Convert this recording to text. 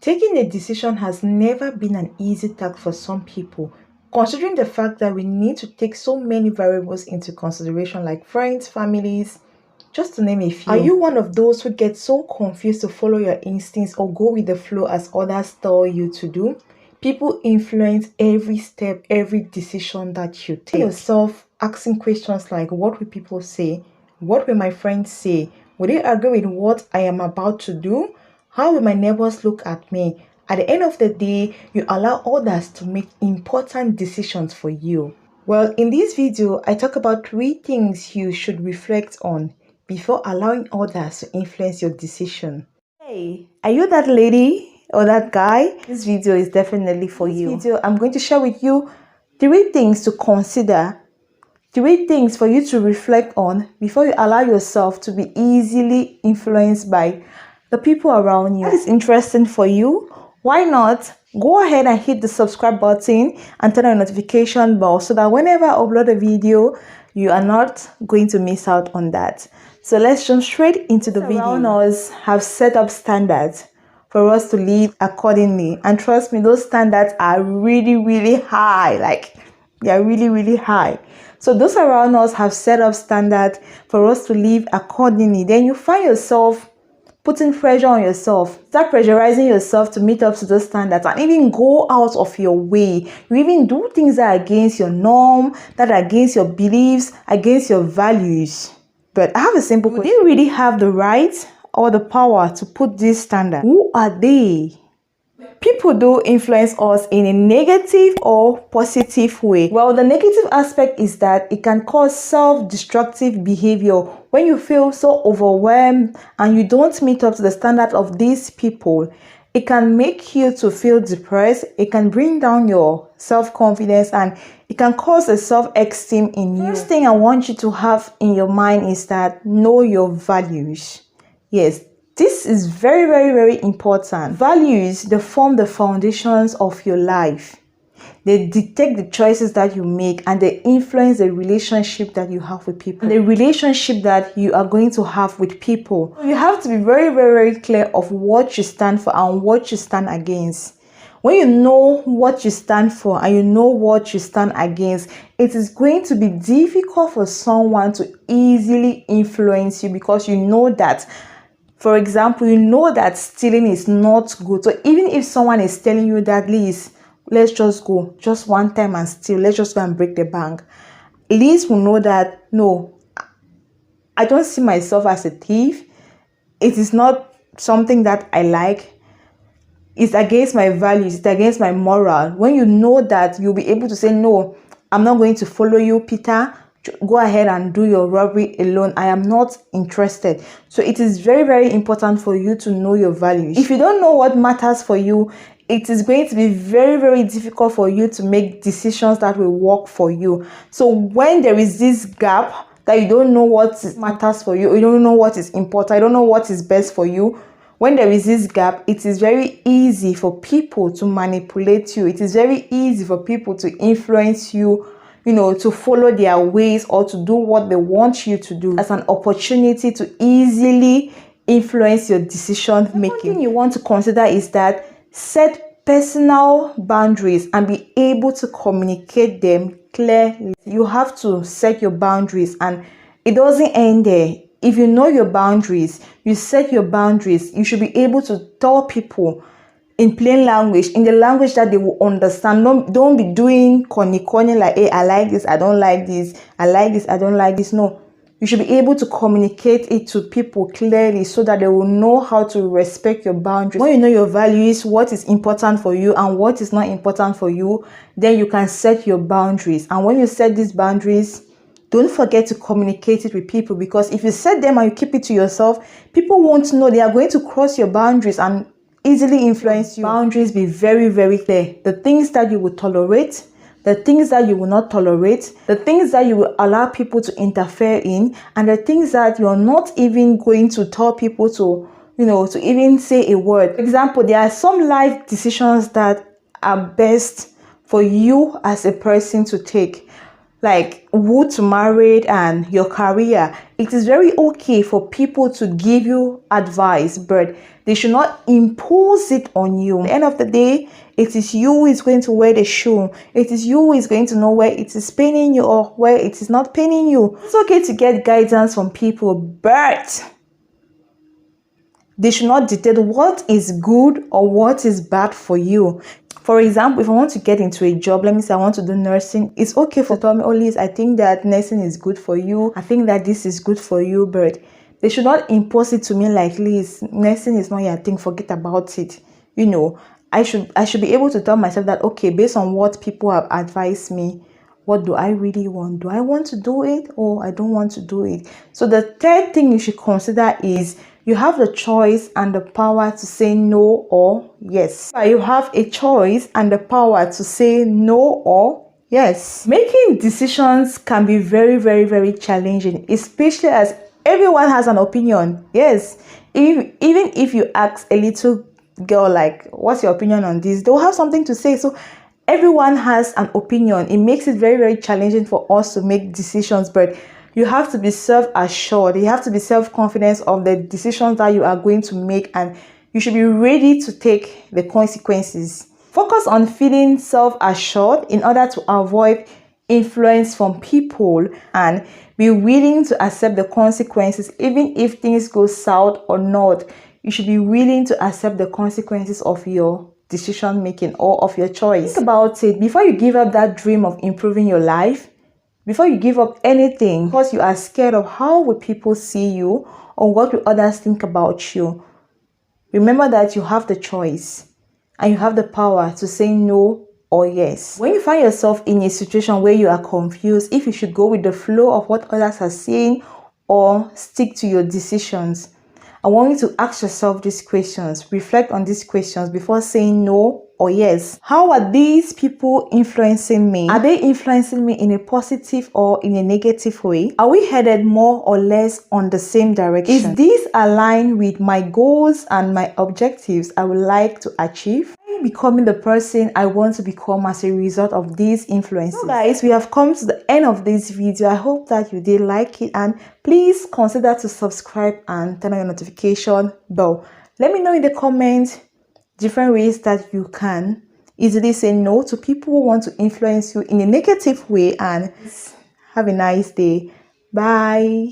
Taking a decision has never been an easy task for some people, considering the fact that we need to take so many variables into consideration, like friends, families, just to name a few. Are you one of those who get so confused to follow your instincts or go with the flow as others tell you to do? People influence every step, every decision that you take. Yourself asking questions like, what will people say? What will my friends say? Will they agree with what I am about to do? How will my neighbors look at me? At the end of the day, you allow others to make important decisions for you. Well, in this video, I talk about 3 things you should reflect on before allowing others to influence your decision. Hey, are you that lady or that guy? This video is definitely for you. In this video, I'm going to share with you 3 things to consider, 3 things for you to reflect on before you allow yourself to be easily influenced by the people around you. That is interesting for you. Why not go ahead and hit the subscribe button and turn on the notification bell so that whenever I upload a video, you are not going to miss out on that. So let's jump straight into the video. Around us have set up standards for us to live accordingly, and trust me, those standards are really high. Like, they are really high. So those around us have set up standards for us to live accordingly. Then you find yourself putting pressure on yourself. Start pressurizing yourself to meet up to those standards and even go out of your way. You even do things that are against your norm, that are against your beliefs, against your values. But I have a simple question. Do you really have the right or the power to put this standard? Who are they? People do influence us in a negative or positive way. Well, the negative aspect is that it can cause self-destructive behavior. When you feel so overwhelmed and you don't meet up to the standard of these people, it can make you to feel depressed. It can bring down your self-confidence and it can cause a self-esteem in you. First thing I want you to have in your mind is that know your values. Yes, this is very important. Values, they form the foundations of your life. They dictate the choices that you make and they influence the relationship that you have with people. The relationship that you are going to have with people. You have to be very clear of what you stand for and what you stand against. When you know what you stand for and you know what you stand against, it is going to be difficult for someone to easily influence you because you know that. For example, you know that stealing is not good. So even if someone is telling you that, Liz, let's just go just one time and steal, let's just go and break the bank, Liz will know that, no, I don't see myself as a thief. It is not something that I like. It's against my values. It's against my moral. When you know that, you'll be able to say, no, I'm not going to follow you, Peter. Go ahead and do your robbery alone. I am not interested. So it is very important for you to know your values. If you don't know what matters for you, it is going to be very difficult for you to make decisions that will work for you. So when there is this gap that you don't know what matters for you, you don't know what is important, you don't know what is best for you, when there is this gap, it is very easy for people to manipulate you. It is very easy for people to influence you, to follow their ways or to do what they want you to do as an opportunity to easily influence your decision making. One thing you want to consider is that set personal boundaries and be able to communicate them clearly. You have to set your boundaries and it doesn't end there. If you know your boundaries, you set your boundaries, you should be able to tell people in plain language, in the language that they will understand. Don't be doing corny like, hey, I like this, I don't like this, I like this, I don't like this. No, you should be able to communicate it to people clearly so that they will know how to respect your boundaries. When you know your values, what is important for you and what is not important for you, then you can set your boundaries. And when you set these boundaries, don't forget to communicate it with people, because if you set them and you keep it to yourself, people won't know. They are going to cross your boundaries and easily influence you. Boundaries, be very clear. The things that you will tolerate, the things that you will not tolerate, the things that you will allow people to interfere in, and the things that you're not even going to tell people to, to even say a word. For example, there are some life decisions that are best for you as a person to take. like who to marry and your career, it is very okay for people to give you advice, but they should not impose it on you. At the end of the day, it is you who is going to wear the shoe. It is you who is going to know where it is paining you or where it is not paining you. It's okay to get guidance from people, but they should not dictate what is good or what is bad for you. For example, if I want to get into a job, let me say I want to do nursing, it's okay for tell me, oh Liz, I think that nursing is good for you. I think that this is good for you, but they should not impose it to me like, Liz, nursing is not your thing, forget about it. You know, I should be able to tell myself that, okay, based on what people have advised me, what do I really want? Do I want to do it or I don't want to do it? So the third thing you should consider is you have the choice and the power to say no or yes. You have a choice and the power to say no or yes. Making decisions can be very, very, very challenging, especially as everyone has an opinion. Yes, even if you ask a little girl, like, what's your opinion on this? They'll have something to say. So everyone has an opinion. It makes it very, very challenging for us to make decisions, but you have to be self-assured. You have to be self-confident of the decisions that you are going to make, and you should be ready to take the consequences. Focus on feeling self-assured in order to avoid influence from people, and be willing to accept the consequences. Even if things go south or not, you should be willing to accept the consequences of your decision making or of your choice. Think about it before you give up that dream of improving your life. Before you give up anything because you are scared of how will people see you or what will others think about you, remember that you have the choice and you have the power to say no or yes. When you find yourself in a situation where you are confused if you should go with the flow of what others are saying or stick to your decisions, I want you to ask yourself these questions. Reflect on these questions before saying no or yes. How are these people influencing me? Are they influencing me in a positive or in a negative way? Are we headed more or less on the same direction? Is this aligned with my goals and my objectives I would like to achieve? Becoming the person I want to become as a result of these influences. So guys, we have come to the end of this video. I hope that you did like it, and please consider to subscribe and turn on your notification bell. Let me know in the comments different ways that you can easily say no to people who want to influence you in a negative way, and have a nice day. Bye.